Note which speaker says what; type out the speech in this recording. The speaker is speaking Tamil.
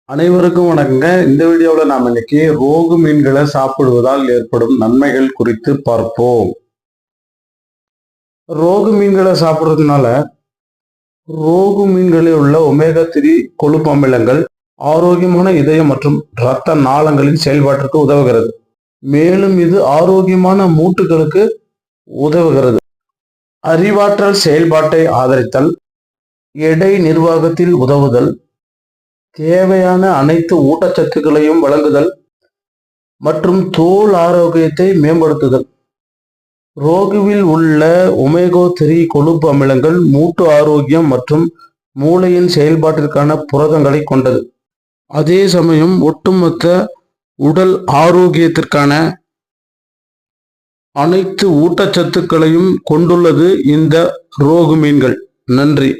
Speaker 1: அனைவருக்கும் வணக்கங்க. இந்த வீடியோவில் நாம் இன்னைக்கு ரோகு மீன்களை சாப்பிடுவதால் ஏற்படும் நன்மைகள் குறித்து பார்ப்போம். ரோகு மீன்களை சாப்பிடுறதுனால ரோகு மீன்களில் உள்ள ஒமேகா 3 கொழுப்பு அமிலங்கள் ஆரோக்கியமான இதயம் மற்றும் இரத்த நாளங்களின் செயல்பாட்டிற்கு உதவுகிறது. மேலும் இது ஆரோக்கியமான மூட்டுகளுக்கு உதவுகிறது. அறிவாற்றல் செயல்பாட்டை ஆதரித்தல், எடை நிர்வாகத்தில் உதவுதல், தேவையான அனைத்து ஊட்டச்சத்துக்களையும் வழங்குதல் மற்றும் தோல் ஆரோக்கியத்தை மேம்படுத்துதல். ரோகுவில் உள்ள ஒமேகா 3 கொழுப்பு அமிலங்கள் மூட்டு ஆரோக்கியம் மற்றும் மூளையின் செயல்பாட்டிற்கான புரதங்களை கொண்டது. அதே சமயம் ஒட்டுமொத்த உடல் ஆரோக்கியத்திற்கான அனைத்து ஊட்டச்சத்துக்களையும் கொண்டுள்ளது இந்த ரோகு மீன்கள். நன்றி.